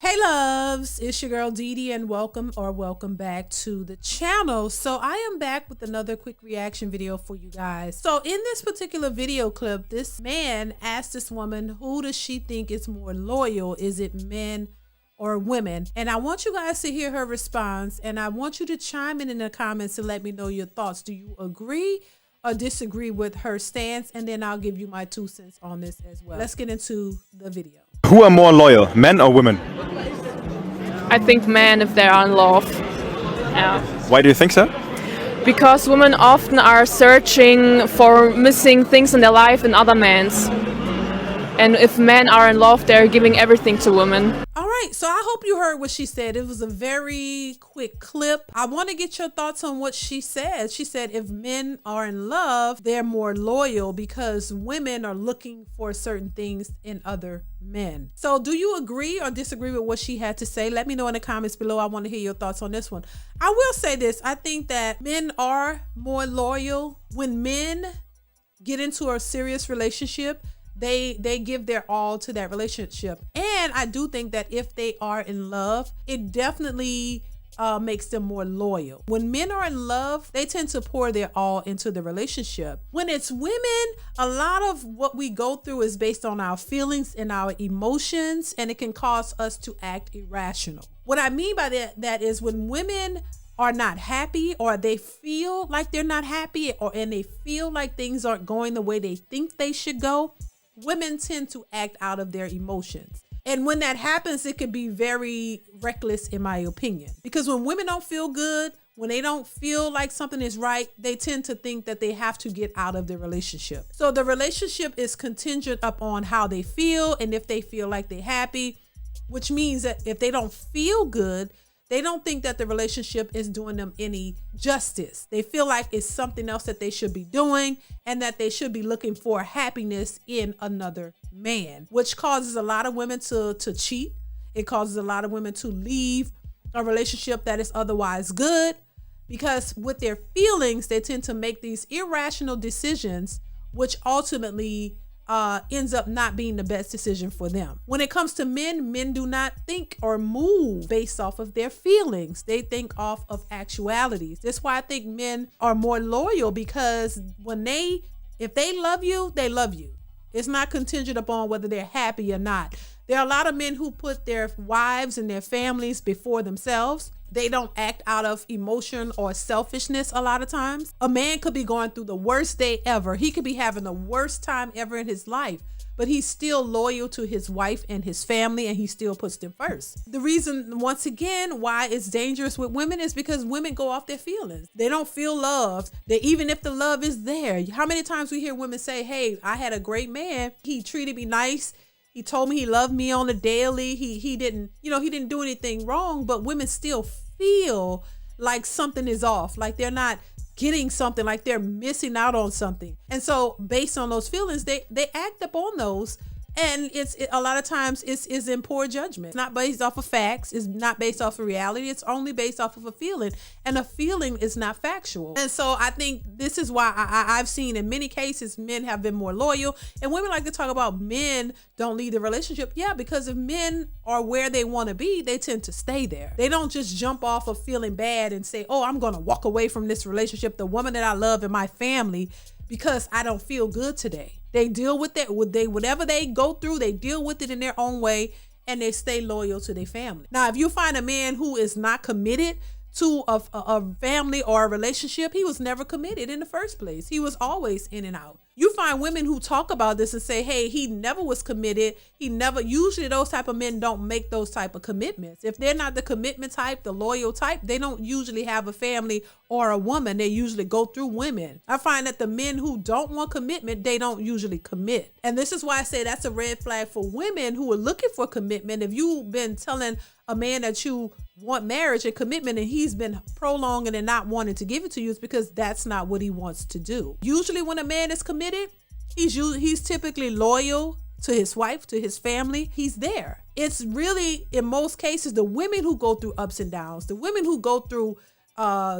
Hey loves, it's your girl DeeDee and welcome back to the channel. So I am back with another quick reaction video for you guys. So in this particular video clip, this man asked this woman, who does she think is more loyal? Is it men or women? And I want you guys to hear her response, and I want you to chime in the comments and let me know your thoughts. Do you agree or disagree with her stance? And then I'll give you my 2 cents on this as well. Let's get into the video. Who are more loyal, men or women? I think men if they are in love. Yeah. Why do you think so? Because women often are searching for missing things in their life in other men's. And if men are in love, they're giving everything to women. All right, so I hope you heard what she said. It was a very quick clip. I want to get your thoughts on what she said. She said if men are in love, they're more loyal because women are looking for certain things in other men. So do you agree or disagree with what she had to say? Let me know in the comments below. I want to hear your thoughts on this one. I will say this. I think that men are more loyal. When men get into a serious relationship, they give their all to that relationship. And I do think that if they are in love, it definitely makes them more loyal. When men are in love, they tend to pour their all into the relationship. When it's women, a lot of what we go through is based on our feelings and our emotions, and it can cause us to act irrational. What I mean by that is when women are not happy, or they feel like they're not happy, and they feel like things aren't going the way they think they should go, women tend to act out of their emotions. And when that happens, it can be very reckless, in my opinion. Because when women don't feel good, when they don't feel like something is right, they tend to think that they have to get out of the relationship. So the relationship is contingent upon how they feel and if they feel like they're happy, which means that if they don't feel good, they don't think that the relationship is doing them any justice. They feel like it's something else that they should be doing and that they should be looking for happiness in another man, which causes a lot of women to cheat. It causes a lot of women to leave a relationship that is otherwise good, because with their feelings, they tend to make these irrational decisions, which ultimately ends up not being the best decision for them. When it comes to men, men do not think or move based off of their feelings. They think off of actualities. That's why I think men are more loyal, because if they love you, they love you. It's not contingent upon whether they're happy or not. There are a lot of men who put their wives and their families before themselves. They don't act out of emotion or selfishness a lot of times. A man could be going through the worst day ever. He could be having the worst time ever in his life, but he's still loyal to his wife and his family, and he still puts them first. The reason, once again, why it's dangerous with women is because women go off their feelings. They don't feel loved. Even if the love is there. How many times we hear women say, hey, I had a great man. He treated me nice. He told me he loved me on the daily. He didn't do anything wrong, but women still feel like something is off, like they're not getting something, like they're missing out on something. And so based on those feelings, they act upon those. And a lot of times it's in poor judgment. It's not based off of facts. It's not based off of reality. It's only based off of a feeling, and a feeling is not factual. And so I think this is why I've seen in many cases men have been more loyal. And women like to talk about men don't leave the relationship. Yeah, because if men are where they want to be, they tend to stay there. They don't just jump off of feeling bad and say, oh, I'm going to walk away from this relationship, the woman that I love and my family, because I don't feel good today. They deal with that. Whatever they go through, they deal with it in their own way, and they stay loyal to their family. Now, if you find a man who is not committed to a family or a relationship, he was never committed in the first place. He was always in and out. You find women who talk about this and say, hey, he never was committed. Usually those type of men don't make those type of commitments. If they're not the commitment type, the loyal type, they don't usually have a family or a woman. They usually go through women. I find that the men who don't want commitment, they don't usually commit. And this is why I say that's a red flag for women who are looking for commitment. If you've been telling a man that you want marriage and commitment and he's been prolonging and not wanting to give it to you, it's because that's not what he wants to do. Usually when a man is committed, he's typically loyal to his wife, to his family. He's there. It's really, in most cases, the women who go through ups and downs, the women who go through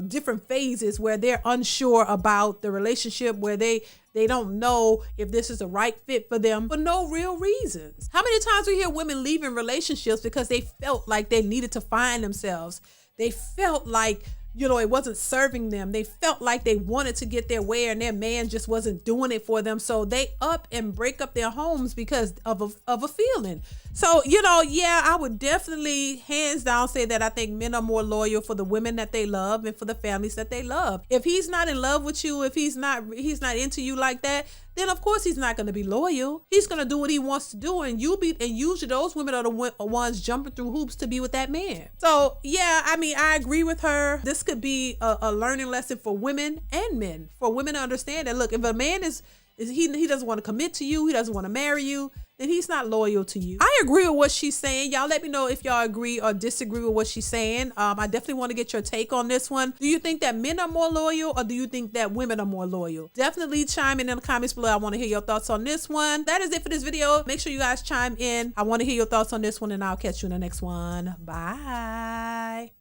different phases where they're unsure about the relationship, where they don't know if this is the right fit for them for no real reasons. How many times we hear women leaving relationships because they felt like they needed to find themselves? They felt like, you know, it wasn't serving them. They felt like they wanted to get their way and their man just wasn't doing it for them. So they up and break up their homes because of a feeling. So, you know, yeah, I would definitely hands down say that I think men are more loyal for the women that they love and for the families that they love. If he's not in love with you, if he's not into you like that, then of course he's not going to be loyal. He's going to do what he wants to do, and usually those women are the ones jumping through hoops to be with that man. So yeah, I mean, I agree with her. This could be a learning lesson for women and men, for women to understand that, look, if a man he doesn't want to commit to you, he doesn't want to marry you, then he's not loyal to you. I agree with what she's saying. Y'all let me know if y'all agree or disagree with what she's saying. I definitely want to get your take on this one. Do you think that men are more loyal, or do you think that women are more loyal? Definitely chime in the comments below. I want to hear your thoughts on this one. That is it for this video. Make sure you guys chime in. I want to hear your thoughts on this one, and I'll catch you in the next one. Bye.